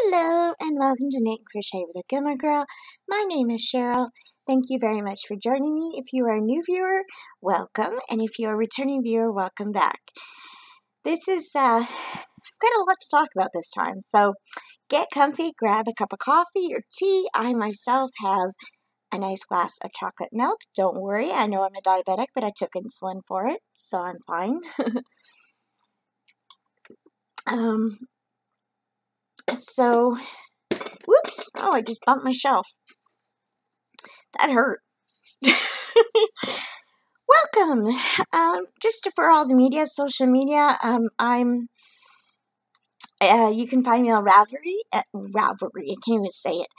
Hello and welcome to Knit and Crochet with a Gilmore Girl. My name is Cheryl. Thank you very much for joining me. If you are a new viewer, welcome, and if you are a returning viewer, welcome back. I've got a lot to talk about this time, so get comfy, grab a cup of coffee or tea. I myself have a nice glass of chocolate milk. Don't worry, I know I'm a diabetic, but I took insulin for it, so I'm fine. Whoops, oh, I just bumped my shelf. That hurt. Welcome. Just for all the media, social media, you can find me on Ravelry, I can't even say it,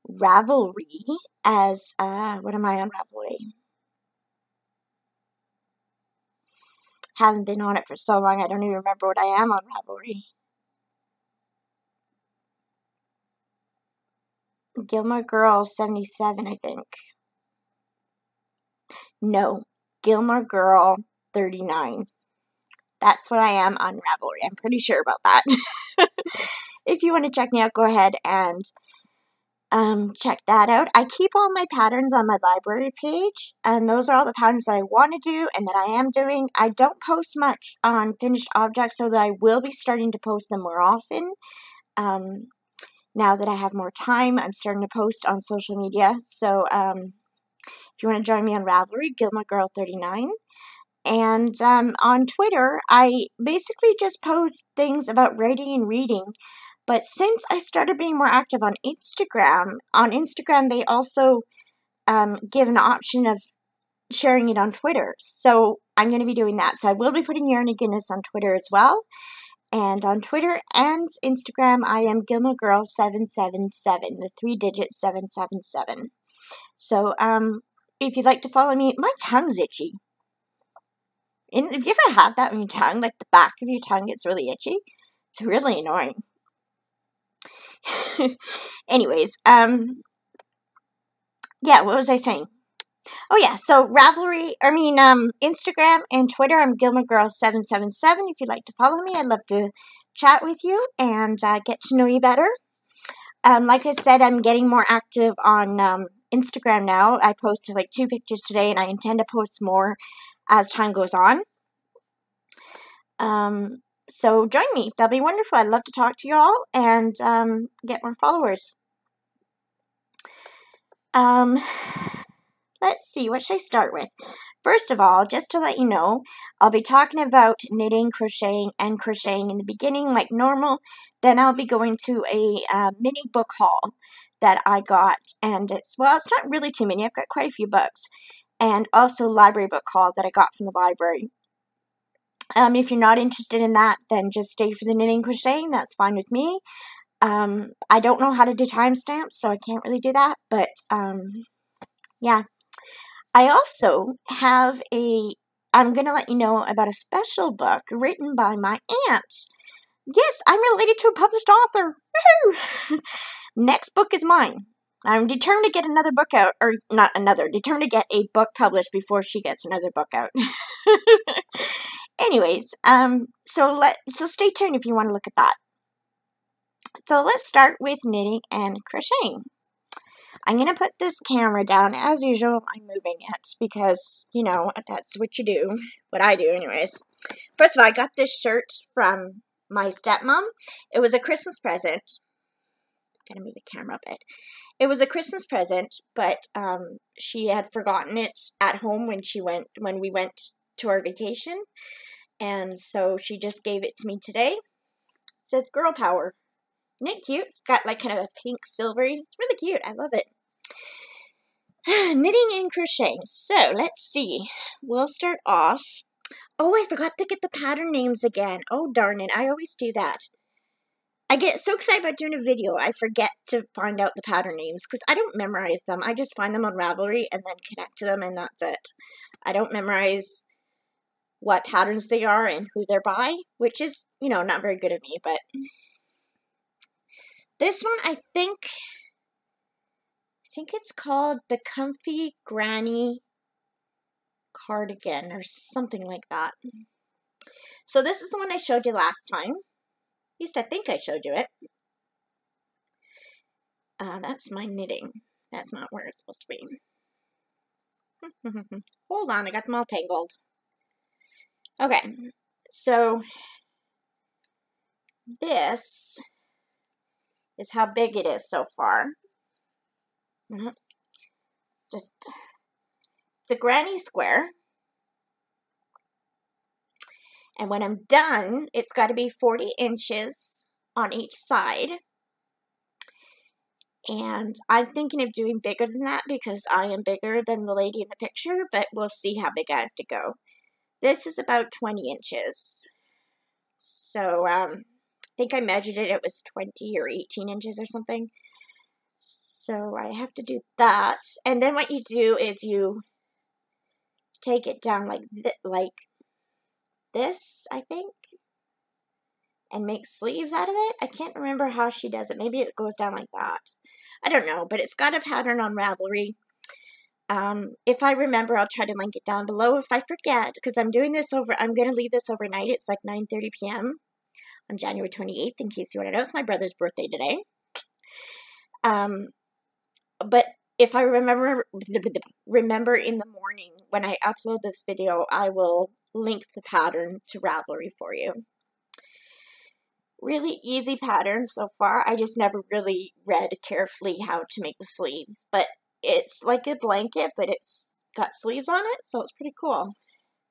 Ravelry, as, what am I on Ravelry? Haven't been on it for so long, I don't even remember what I am on Ravelry. Gilmore Girl 77, I think. No, Gilmore Girl 39. That's what I am on Ravelry. I'm pretty sure about that. If you want to check me out, go ahead and check that out. I keep all my patterns on my library page, and those are all the patterns that I want to do and that I am doing. I don't post much on finished objects, so that I will be starting to post them more often. Now that I have more time, I'm starting to post on social media. So if you want to join me on Ravelry, Gilmore Girl 39. And on Twitter, I basically just post things about writing and reading. But since I started being more active on Instagram they also give an option of sharing it on Twitter. So I'm going to be doing that. So I will be putting Yarn and Goodness on Twitter as well. And on Twitter and Instagram, I am Gilmore Girl 777, the 3-digit 777. So if you'd like to follow me, my tongue's itchy. And have you ever had that on your tongue? Like the back of your tongue gets really itchy? It's really annoying. Anyways, yeah, what was I saying? Oh yeah, so Instagram and Twitter, I'm Gilmore Girl 777. If you'd like to follow me, I'd love to chat with you and get to know you better. Like I said, I'm getting more active on Instagram now. I posted like 2 pictures today, and I intend to post more as time goes on. So join me. That'll be wonderful. I'd love to talk to you all and get more followers. Let's see, what should I start with? First of all, just to let you know, I'll be talking about knitting, crocheting, and crocheting in the beginning like normal. Then I'll be going to a mini book haul that I got, and it's not really too many. I've got quite a few books, and also a library book haul that I got from the library. If you're not interested in that, then just stay for the knitting, crocheting. That's fine with me. I don't know how to do timestamps, so I can't really do that, but yeah. I also have I'm going to let you know about a special book written by my aunt. Yes, I'm related to a published author. Woohoo! Next book is mine. I'm determined to get another book out, or not another, determined to get a book published before she gets another book out. Anyways, so stay tuned if you want to look at that. So let's start with knitting and crocheting. I'm going to put this camera down. As usual, I'm moving it because, you know, that's what you do. What I do, anyways. First of all, I got this shirt from my stepmom. It was a Christmas present. I'm going to move the camera a bit. It was a Christmas present, but she had forgotten it at home when we went to our vacation. And so she just gave it to me today. It says Girl Power. Isn't it cute? It's got like kind of a pink silvery. It's really cute. I love it. Knitting and crocheting. So let's see. We'll start off. Oh, I forgot to get the pattern names again. Oh, darn it. I always do that. I get so excited about doing a video, I forget to find out the pattern names because I don't memorize them. I just find them on Ravelry and then connect to them, and that's it. I don't memorize what patterns they are and who they're by, which is, you know, not very good of me, but this one, I think it's called the Comfy Granny Cardigan or something like that. So this is the one I showed you last time. At least I think I showed you it. That's my knitting. That's not where it's supposed to be. Hold on, I got them all tangled. Okay, so this is how big it is so far. It's a granny square. And when I'm done, it's got to be 40 inches on each side. And I'm thinking of doing bigger than that because I am bigger than the lady in the picture, but we'll see how big I have to go. This is about 20 inches. So, I think I measured it, it was 20 or 18 inches or something. So I have to do that. And then what you do is you take it down like this, I think, and make sleeves out of it. I can't remember how she does it. Maybe it goes down like that. I don't know, but it's got a pattern on Ravelry. If I remember, I'll try to link it down below. If I forget, because I'm going to leave this overnight. It's like 9:30 p.m. on January 28th, in case you want to know. It's my brother's birthday today. But if I remember in the morning when I upload this video, I will link the pattern to Ravelry for you. Really easy pattern so far. I just never really read carefully how to make the sleeves, but it's like a blanket, but it's got sleeves on it, so it's pretty cool.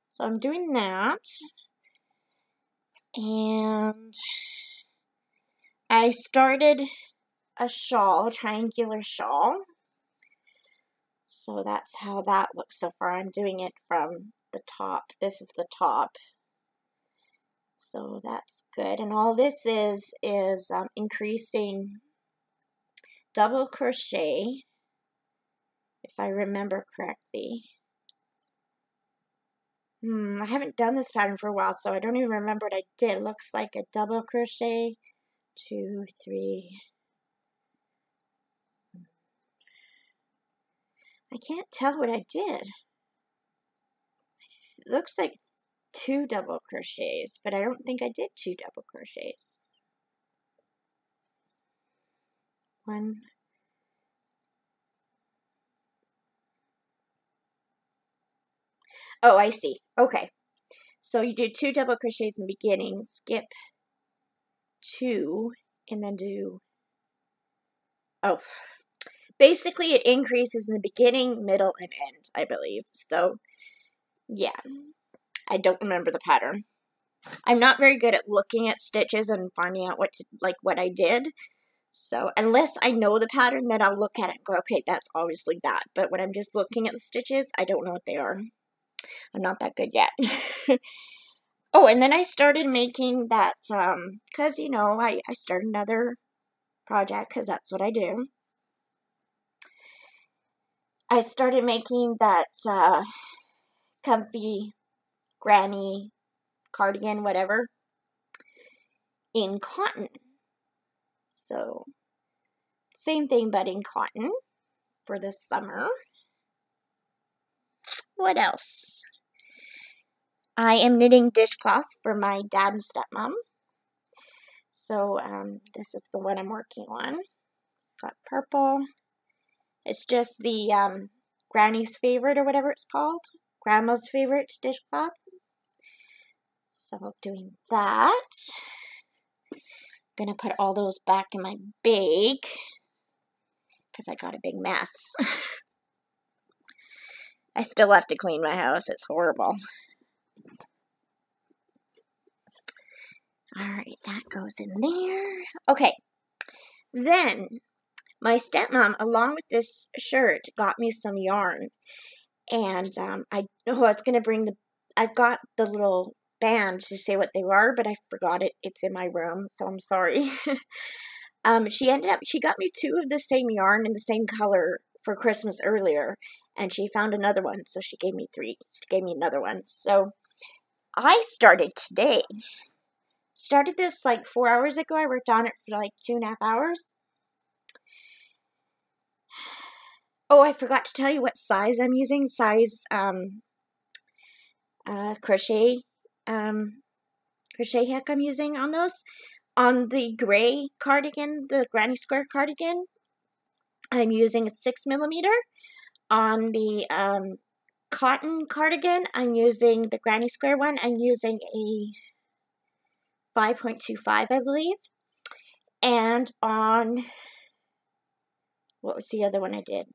So I'm doing that, and I started a shawl, a triangular shawl. So that's how that looks so far. I'm doing it from the top. This is the top. So that's good. And all this is increasing double crochet, if I remember correctly. I haven't done this pattern for a while, so I don't even remember what I did. It looks like a double crochet, 2, 3. I can't tell what I did. It looks like 2 double crochets, but I don't think I did 2 double crochets. 1. Oh, I see. Okay. So you do 2 double crochets in the beginning, skip 2, and then do, basically it increases in the beginning, middle, and end, I believe. So, yeah. I don't remember the pattern. I'm not very good at looking at stitches and finding out what I did. So, unless I know the pattern, then I'll look at it and go, okay, that's obviously that. But when I'm just looking at the stitches, I don't know what they are. I'm not that good yet. Oh, and then I started making that, because, you know, I started another project, because that's what I do. I started making that comfy granny cardigan, whatever, in cotton. So, same thing, but in cotton for the summer. What else? I am knitting dishcloths for my dad and stepmom. So, this is the one I'm working on. It's got purple. It's just the Granny's favorite, or whatever it's called. Grandma's favorite dishcloth. So, I'm doing that. I'm gonna put all those back in my bag, because I got a big mess. I still have to clean my house. It's horrible. Alright, that goes in there. Okay. Then, my stepmom, along with this shirt, got me some yarn. And I was going to bring I've got the little band to say what they were, but I forgot it. It's in my room, so I'm sorry. She got me 2 of the same yarn in the same color for Christmas earlier. And she found another one, so she gave me 3. She gave me another one. So, I started today. Started this like 4 hours ago. I worked on it for like 2.5 hours. Oh, I forgot to tell you what size I'm using. Size crochet hook I'm using on those. On the gray cardigan, the granny square cardigan, I'm using a 6mm. On the cotton cardigan, I'm using the granny square one. I'm using a 5.25, I believe. And on, what was the other one I did?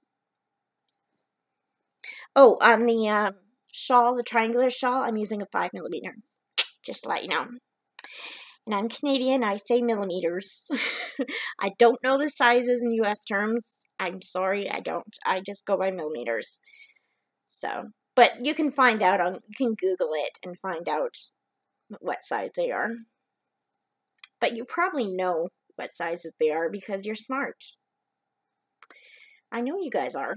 Oh, on the shawl, the triangular shawl, I'm using a 5mm, just to let you know. And I'm Canadian, I say millimeters. I don't know the sizes in US terms. I'm sorry, I don't. I just go by millimeters. So, but you can find out you can Google it and find out what size they are. But you probably know what sizes they are because you're smart. I know you guys are.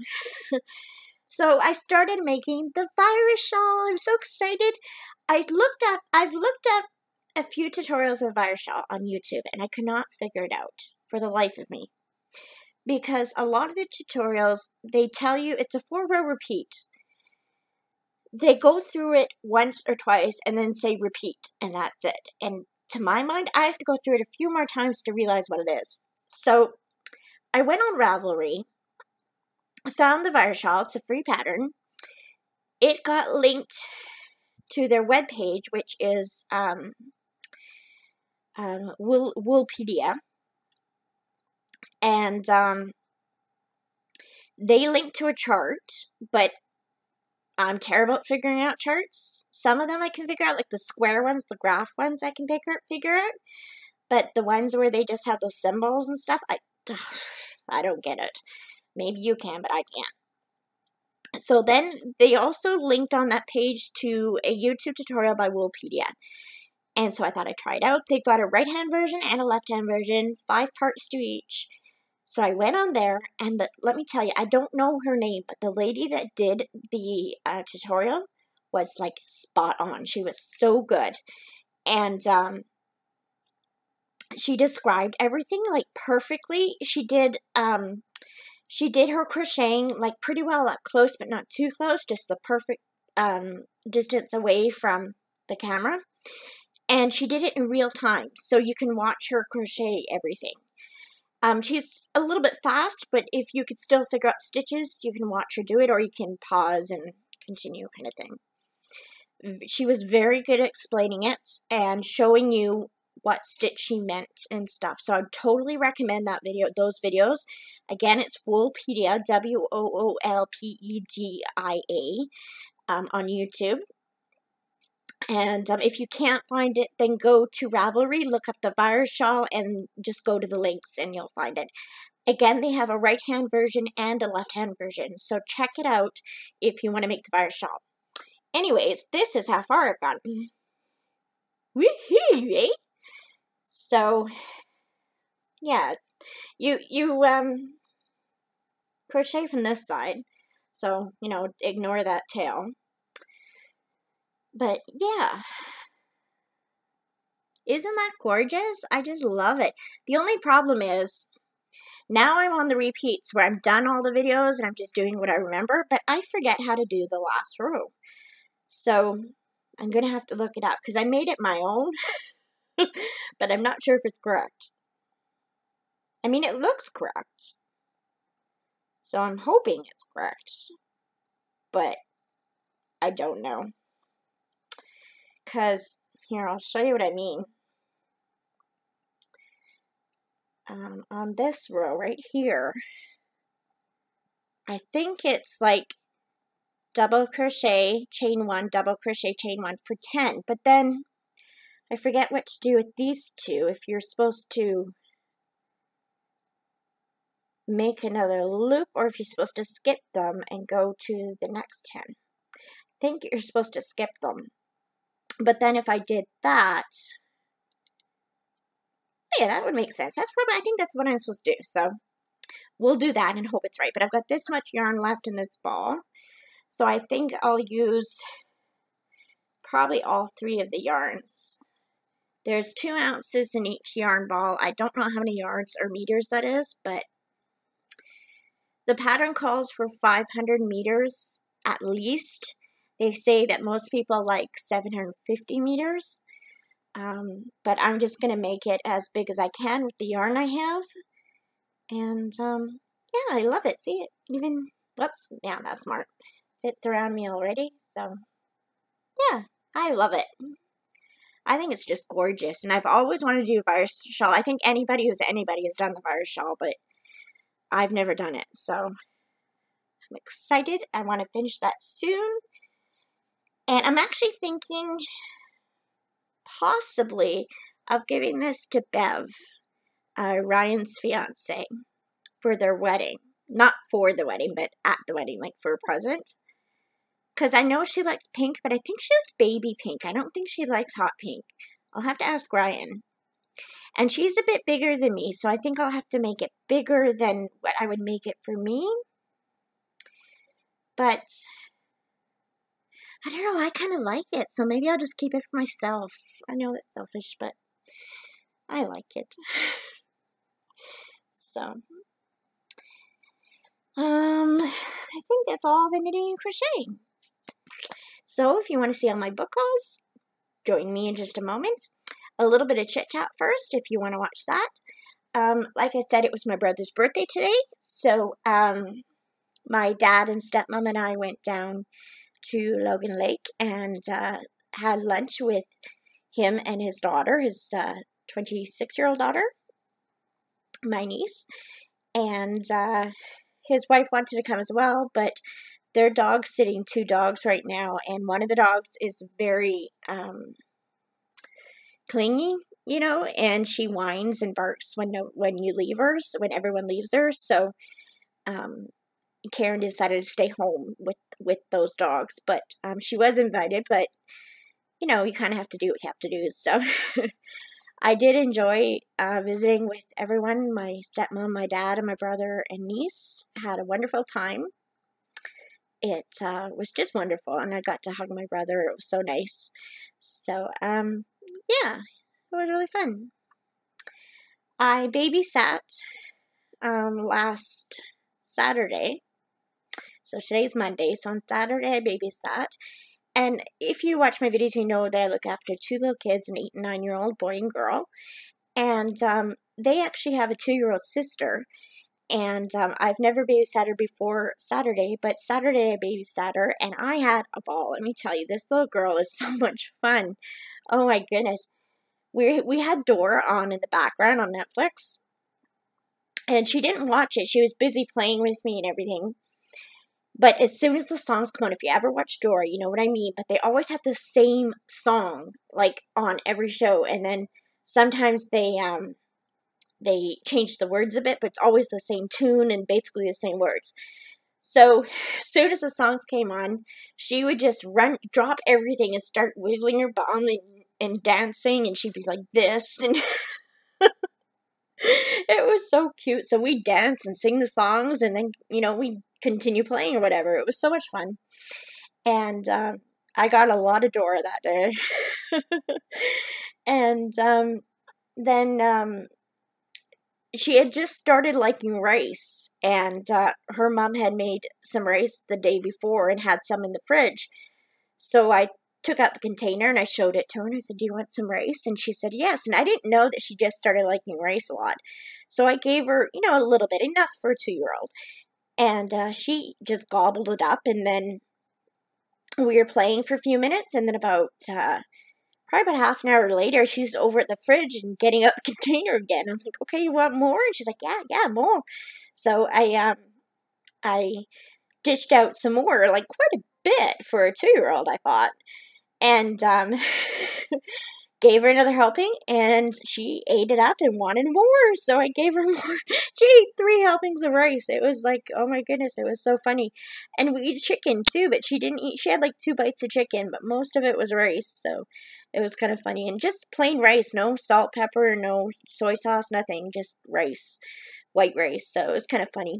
So I started making the virus shawl. I'm so excited. I've looked up a few tutorials of virus shawl on YouTube, and I could not figure it out for the life of me. Because a lot of the tutorials, they tell you it's a 4-row repeat. They go through it once or twice and then say repeat, and that's it. And to my mind, I have to go through it a few more times to realize what it is. So I went on Ravelry, found the virus shawl. It's a free pattern. It got linked to their webpage, which is Woolpedia, and they linked to a chart, but I'm terrible at figuring out charts. Some of them I can figure out, like the square ones, the graph ones I can figure out, but the ones where they just have those symbols and stuff, I don't get it. Maybe you can, but I can't. So then they also linked on that page to a YouTube tutorial by Woolpedia. And so I thought I'd try it out. They've got a right-hand version and a left-hand version, 5 parts to each. So I went on there, and let me tell you, I don't know her name, but the lady that did the tutorial was, like, spot on. She was so good. And she described everything, like, perfectly. She did her crocheting, like, pretty well up close, but not too close, just the perfect distance away from the camera. And she did it in real time, so you can watch her crochet everything. She's a little bit fast, but if you could still figure out stitches, you can watch her do it, or you can pause and continue kind of thing. She was very good at explaining it and showing you what stitch she meant and stuff. So I would totally recommend those videos. Again, it's Woolpedia, Woolpedia, on YouTube. And if you can't find it, then go to Ravelry, look up the virus shawl, and just go to the links and you'll find it. Again, they have a right-hand version and a left-hand version, so check it out if you want to make the virus shawl. Anyways, this is how far I've gotten. Woohoo, eh? So, yeah, you crochet from this side, so, ignore that tail. But, yeah. Isn't that gorgeous? I just love it. The only problem is, now I'm on the repeats where I've done all the videos and I'm just doing what I remember, but I forget how to do the last row. So, I'm going to have to look it up because I made it my own, but I'm not sure if it's correct. I mean, it looks correct. So, I'm hoping it's correct, but I don't know. Because, here, I'll show you what I mean. On this row right here, I think it's like double crochet, chain 1, double crochet, chain 1 for 10. But then I forget what to do with these two. If you're supposed to make another loop or if you're supposed to skip them and go to the next 10. I think you're supposed to skip them. But then if I did that, yeah, that would make sense. I think that's what I'm supposed to do. So we'll do that and hope it's right. But I've got this much yarn left in this ball. So I think I'll use probably all 3 of the yarns. There's 2 ounces in each yarn ball. I don't know how many yards or meters that is, but the pattern calls for 500 meters at least. They say that most people like 750 meters. But I'm just going to make it as big as I can with the yarn I have. And yeah, I love it. See it even, whoops, yeah, that's smart. Fits around me already, so yeah, I love it. I think it's just gorgeous, and I've always wanted to do a virus shawl. I think anybody has done the virus shawl, but I've never done it, so I'm excited. I want to finish that soon, and I'm actually thinking possibly of giving this to Bev, Ryan's fiance, for their wedding. Not for the wedding, but at the wedding, like for a present. Because I know she likes pink, but I think she likes baby pink. I don't think she likes hot pink. I'll have to ask Ryan. And she's a bit bigger than me, so I think I'll have to make it bigger than what I would make it for me. But I don't know, I kind of like it, so maybe I'll just keep it for myself. I know that's selfish, but I like it. So, I think that's all the knitting and crocheting. So if you want to see all my book hauls, join me in just a moment. A little bit of chit chat first if you want to watch that. Like I said, it was my brother's birthday today, so my dad and stepmom and I went down to Logan Lake and had lunch with him and his daughter, his 26-year-old daughter, my niece, and his wife wanted to come as well, but they're dog sitting 2 dogs right now, and one of the dogs is very clingy, you know, and she whines and barks when you leave her, when everyone leaves her. So Karen decided to stay home with those dogs, but she was invited, but you know, you kind of have to do what you have to do. So I did enjoy visiting with everyone, my stepmom, my dad, and my brother and niece. Had a wonderful time. It was just wonderful, and I got to hug my brother. It was so nice. So, yeah, it was really fun. I babysat last Saturday. So today's Monday. So on Saturday I babysat. And if you watch my videos, you know that I look after 2 little kids, an 8 and 9-year-old boy and girl. And they actually have a 2-year-old sister. And I've never babysat her before Saturday, but Saturday I babysat her, and I had a ball. Let me tell you, this little girl is so much fun. Oh my goodness. We had Dora on in the background on Netflix, and she didn't watch it. She was busy playing with me and everything. But as soon as the songs come on, if you ever watch Dora, you know what I mean. But they always have the same song, like, on every show. And then sometimes they change the words a bit, but it's always the same tune and basically the same words. So as soon as the songs came on, she would just drop everything and start wiggling her bum and dancing. And she'd be like this. And it was so cute. So we dance and sing the songs, and then, you know, we continue playing or whatever. It was so much fun. And I got a lot of Dora that day. And then she had just started liking rice, and her mom had made some rice the day before and had some in the fridge. So I took out the container and I showed it to her, and I said, "Do you want some rice?" And she said yes. And I didn't know that she just started liking rice a lot. So I gave her, you know, a little bit, enough for a 2-year-old. And she just gobbled it up, and then we were playing for a few minutes, and then probably about half an hour later, she's over at the fridge and getting out the container again. I'm like, "Okay, you want more?" And she's like, yeah, more. So I dished out some more, like quite a bit for a 2-year-old, I thought. And gave her another helping, and she ate it up and wanted more, so I gave her more. She ate 3 helpings of rice. It was like, oh my goodness, it was so funny. And we eat chicken too, but she didn't eat, she had like 2 bites of chicken, but most of it was rice, so it was kind of funny. And just plain rice, no salt, pepper, no soy sauce, nothing, just rice, white rice, so it was kind of funny.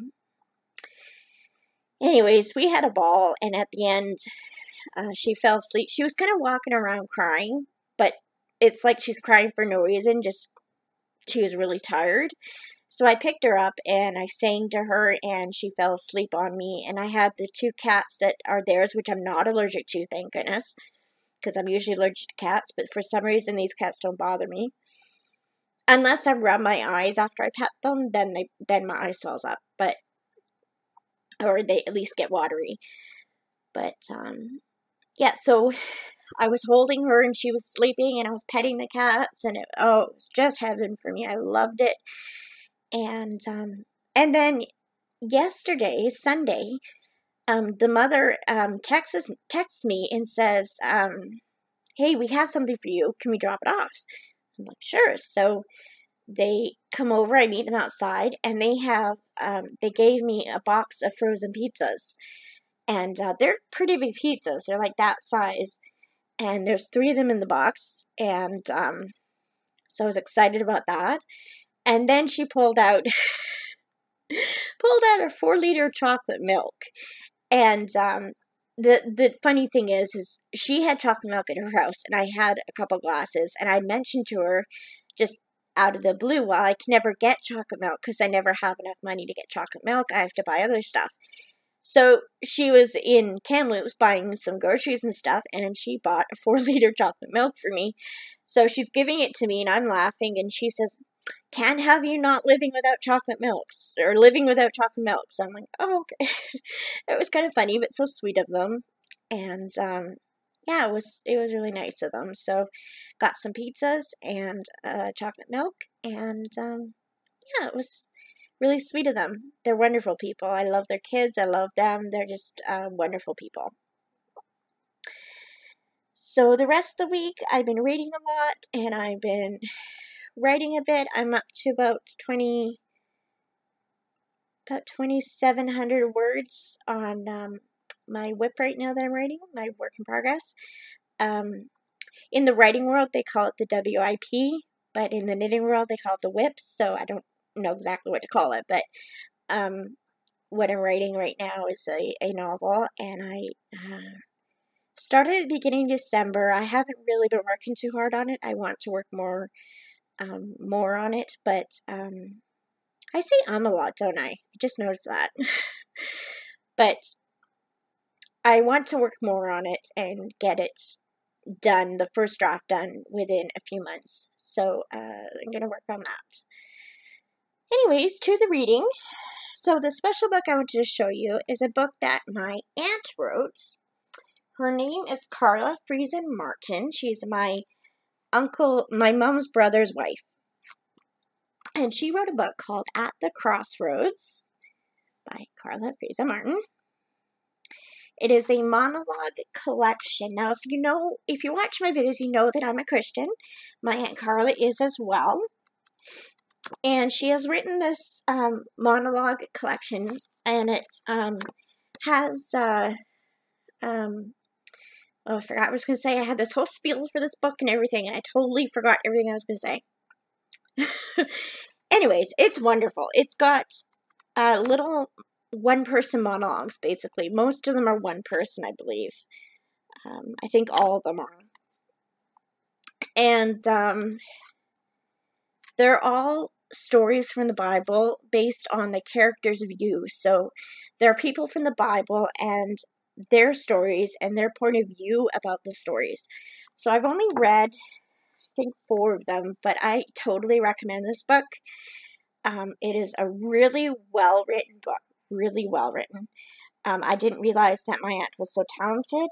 Anyways, we had a ball, and at the end, she fell asleep. She was kind of walking around crying, but it's like she's crying for no reason, just she was really tired. So I picked her up and I sang to her, and she fell asleep on me. And I had the 2 cats that are theirs, which I'm not allergic to, thank goodness, because I'm usually allergic to cats, but for some reason these cats don't bother me. Unless I rub my eyes after I pet them, then my eye swells up. But or they at least get watery. But, yeah, so I was holding her and she was sleeping and I was petting the cats and it was just heaven for me. I loved it. And then yesterday, Sunday, the mother texts me and says, hey, we have something for you. Can we drop it off? I'm like, sure. So they come over, I meet them outside, and they gave me a box of frozen pizzas. And they're pretty big pizzas. They're like that size. And there's 3 of them in the box. And so I was excited about that. And then she pulled out a 4-liter chocolate milk. And the funny thing is she had chocolate milk at her house, and I had a couple glasses, and I mentioned to her just out of the blue, well, I can never get chocolate milk because I never have enough money to get chocolate milk. I have to buy other stuff. So she was in Kamloops buying some groceries and stuff, and she bought a 4-liter chocolate milk for me. So she's giving it to me, and I'm laughing, and she says, can't have you not living without chocolate milks, or living without chocolate milk. So I'm like, oh, okay. It was kind of funny, but so sweet of them. And, yeah, it was really nice of them. So got some pizzas and chocolate milk, and, yeah, it was really sweet of them. They're wonderful people. I love their kids. I love them. They're just wonderful people. So the rest of the week, I've been reading a lot, and I've been writing a bit. I'm up to about 2,700 words on my WIP right now that I'm writing, my work in progress. In the writing world, they call it the WIP, but in the knitting world, they call it the WIP, so I don't know exactly what to call it, but what I'm writing right now is a novel, and I started at the beginning of December. I haven't really been working too hard on it. I want to work more on it, but I say a lot, don't I? I just noticed that. But I want to work more on it and get it done, the first draft done within a few months. So I'm going to work on that. Anyways, to the reading. So the special book I wanted to show you is a book that my aunt wrote. Her name is Carla Friesen Martin. She's my mom's brother's wife. And she wrote a book called At the Crossroads by Carla Friesen Martin. It is a monologue collection. Now, if you watch my videos, you know that I'm a Christian. My Aunt Carla is as well. And she has written this monologue collection, and it has, I forgot what I was going to say. I had this whole spiel for this book and everything, and I totally forgot everything I was going to say. Anyways, it's wonderful. It's got little one-person monologues, basically. Most of them are one person, I believe. I think all of them are. And they're all stories from the Bible based on the character's view. So there are people from the Bible and their stories and their point of view about the stories. So I've only read, I think, 4 of them, but I totally recommend this book. It is a really well-written book. Really well-written. I didn't realize that my aunt was so talented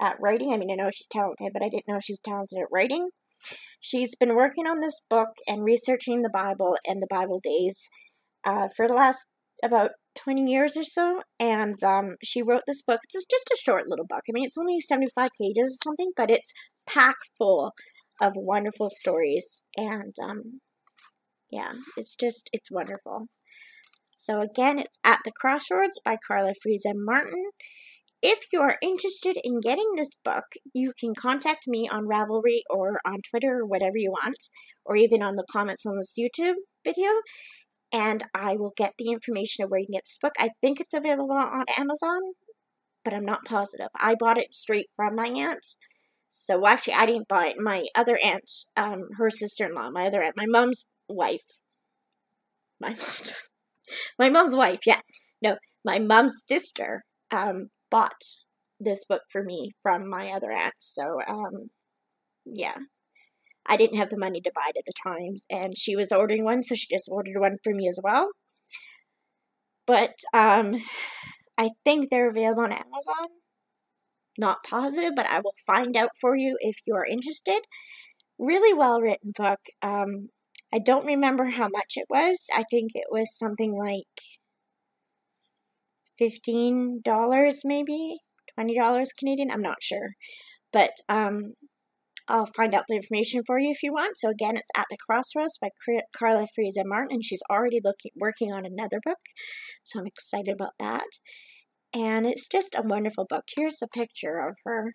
at writing. I mean, I know she's talented, but I didn't know she was talented at writing. She's been working on this book and researching the Bible and the Bible days for the last about 20 years or so, and she wrote this book. It's just a short little book. I mean, it's only 75 pages or something, but it's packed full of wonderful stories, and yeah, it's wonderful. So again, it's At the Crossroads by Carla Friesen Martin. If you are interested in getting this book, you can contact me on Ravelry or on Twitter or whatever you want, or even on the comments on this YouTube video, and I will get the information of where you can get this book. I think it's available on Amazon, but I'm not positive. I bought it straight from my aunt. So actually, I didn't buy it. My other aunt, her sister-in-law, my other aunt, my mom's wife. My mom's wife, yeah. No, my mom's sister bought this book for me from my other aunt. So, yeah. I didn't have the money to buy it at the time, and she was ordering one, so she just ordered one for me as well. But I think they're available on Amazon. Not positive, but I will find out for you if you are interested. Really well written book. I don't remember how much it was. I think it was something like $15 maybe, $20 Canadian. I'm not sure, but I'll find out the information for you if you want. So again, it's At the Crossroads by Carla Frieza Martin, and she's already working on another book, so I'm excited about that. And it's just a wonderful book. Here's a picture of her,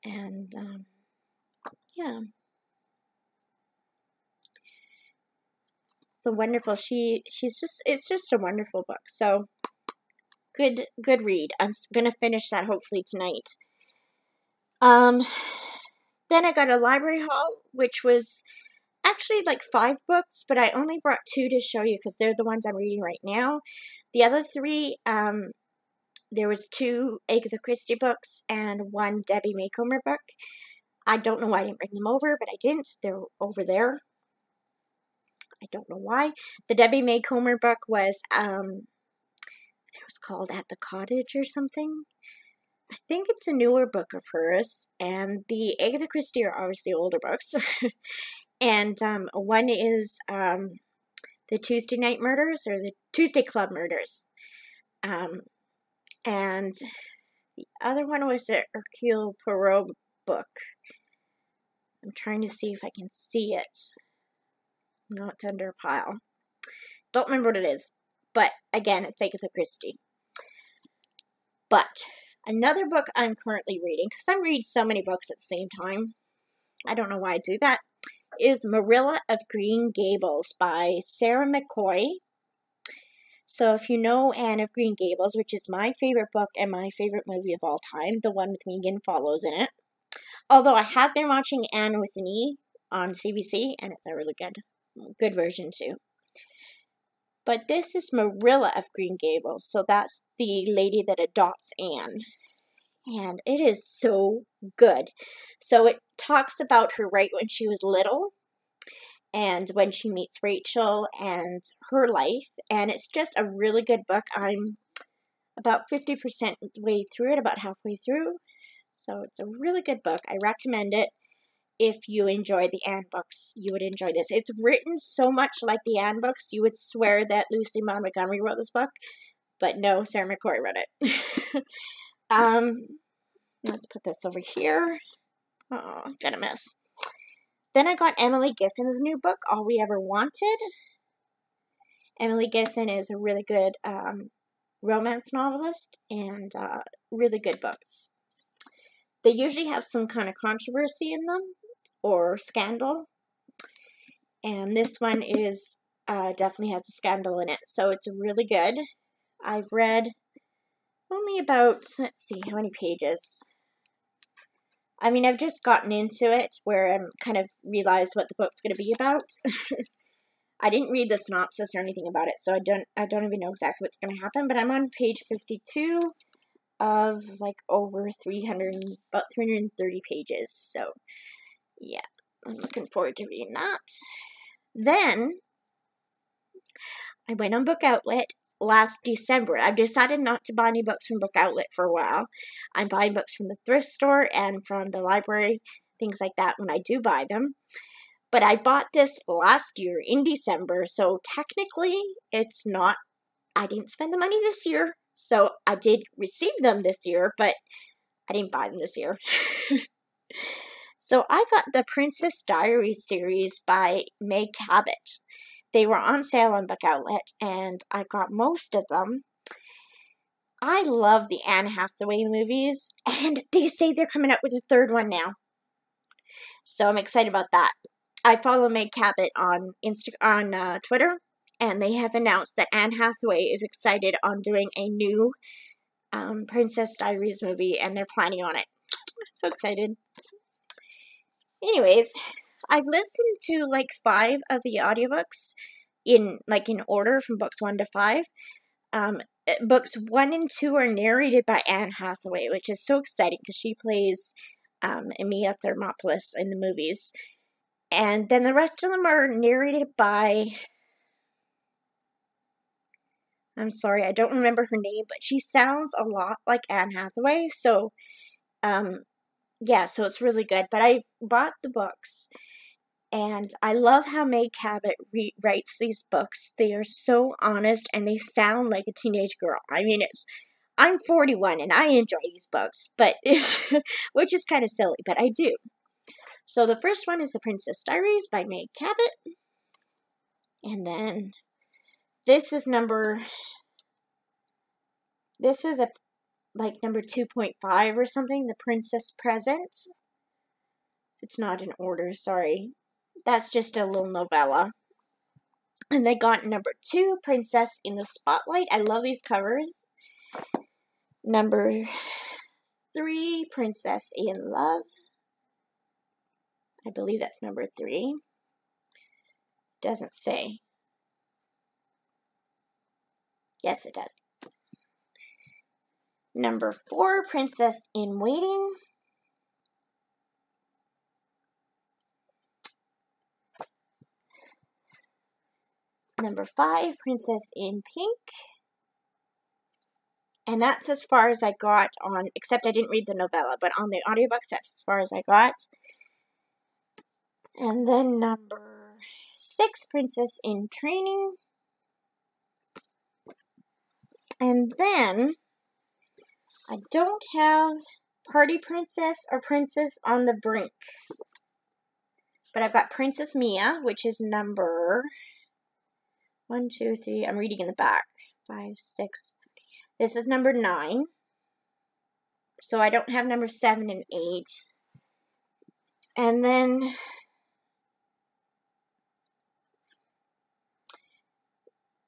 and yeah, so wonderful. It's just a wonderful book. So good read. I'm gonna finish that hopefully tonight. Then I got a library haul, which was actually like 5 books, but I only brought 2 to show you because they're the ones I'm reading right now. The other 3, there was 2 Agatha Christie books and 1 Debbie Maycomer book. I don't know why I didn't bring them over, but I didn't. They're over there. I don't know why. The Debbie Maycomer book was, it was called At the Cottage or something. I think it's a newer book of hers, and the Agatha Christie are obviously older books. And one is the Tuesday Night Murders, or the Tuesday Club Murders. And the other one was the Hercule Poirot book. I'm trying to see if I can see it. No, it's under a pile. Don't remember what it is. But, again, it's Agatha Christie. But, another book I'm currently reading, because I read so many books at the same time, I don't know why I do that, is Marilla of Green Gables by Sarah McCoy. So if you know Anne of Green Gables, which is my favorite book and my favorite movie of all time, the one with Megan Follows in it. Although I have been watching Anne with an E on CBC, and it's a really good version too. But this is Marilla of Green Gables, so that's the lady that adopts Anne. And it is so good. So it talks about her right when she was little, and when she meets Rachel and her life, and it's just a really good book. I'm about 50% way through it, about halfway through, so it's a really good book. I recommend it. If you enjoy the Anne books, you would enjoy this. It's written so much like the Anne books, you would swear that Lucy Maud Montgomery wrote this book, but no, Sarah McCoy wrote it. Let's put this over here. Oh, got a mess. Then I got Emily Giffen's new book, All We Ever Wanted. Emily Giffen is a really good romance novelist, and really good books. They usually have some kind of controversy in them, or scandal. And this one is definitely has a scandal in it, so it's really good. I've read only about, let's see, how many pages? I mean, I've just gotten into it where I'm kind of realized what the book's going to be about. I didn't read the synopsis or anything about it, so I don't even know exactly what's going to happen, but I'm on page 52 of like over about 330 pages, so yeah, I'm looking forward to reading that. Then I went on Book Outlet last December. I've decided not to buy any books from Book Outlet for a while. I'm buying books from the thrift store and from the library, things like that when I do buy them. But I bought this last year in December, so technically it's not, I didn't spend the money this year. So I did receive them this year, but I didn't buy them this year. So I got the Princess Diaries series by Meg Cabot. They were on sale on Book Outlet, and I got most of them. I love the Anne Hathaway movies, and they say they're coming up with a 3rd one now. So I'm excited about that. I follow Meg Cabot on Twitter, and they have announced that Anne Hathaway is excited on doing a new Princess Diaries movie, and they're planning on it. I'm so excited. Anyways, I've listened to like 5 of the audiobooks in order from books 1 to 5. Books 1 and 2 are narrated by Anne Hathaway, which is so exciting because she plays Emilia Thermopolis in the movies. And then the rest of them are narrated by I'm sorry, I don't remember her name, but she sounds a lot like Anne Hathaway, so, yeah, so it's really good. But I've bought the books, and I love how Meg Cabot writes these books. They are so honest, and they sound like a teenage girl. I mean, I'm 41, and I enjoy these books, but which is kind of silly, but I do. So the first one is The Princess Diaries by Meg Cabot, and then this is number 2.5 or something, The Princess Present. It's not in order, sorry. That's just a little novella. And they got number 2, Princess in the Spotlight. I love these covers. Number 3, Princess in Love. I believe that's number 3. Doesn't say. Yes, it does. Number 4, Princess in Waiting. Number 5, Princess in Pink. And that's as far as I got on, except I didn't read the novella, but on the audiobooks, that's as far as I got. And then number 6, Princess in Training. And then I don't have Party Princess or Princess on the Brink. But I've got Princess Mia, which is number 1, 2, 3. I'm reading in the back. 5, 6. This is number 9. So I don't have number 7 and 8. And then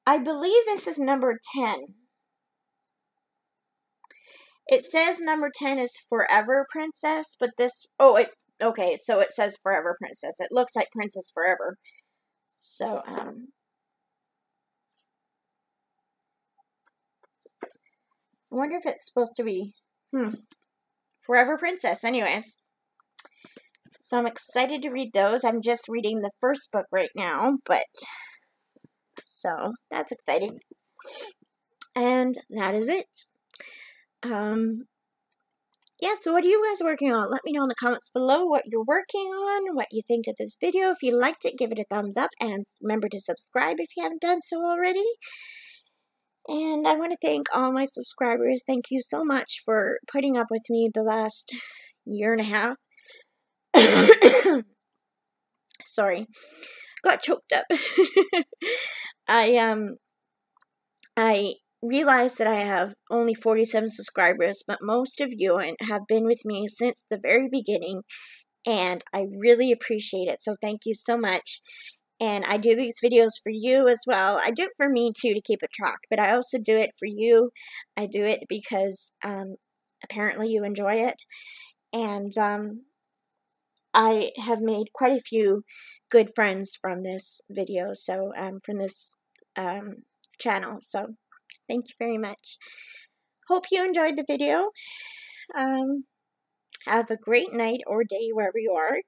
I believe this is number 10. It says number 10 is Forever Princess, but this, okay, so it says Forever Princess. It looks like Princess Forever. So, I wonder if it's supposed to be, Forever Princess, anyways. So I'm excited to read those. I'm just reading the first book right now, so that's exciting. And that is it. Yeah, so what are you guys working on? Let me know in the comments below what you're working on, what you think of this video. If you liked it, give it a thumbs up, and remember to subscribe if you haven't done so already. And I want to thank all my subscribers. Thank you so much for putting up with me the last year and a half. Sorry, got choked up. I realized that I have only 47 subscribers, but most of you have been with me since the very beginning, and I really appreciate it. So thank you so much. And I do these videos for you as well. I do it for me too to keep a track, but I also do it for you. I do it because apparently you enjoy it, and I have made quite a few good friends from this video, so from this channel. So thank you very much. Hope you enjoyed the video. Have a great night or day wherever you are,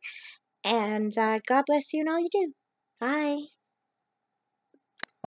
and God bless you in all you do. Bye.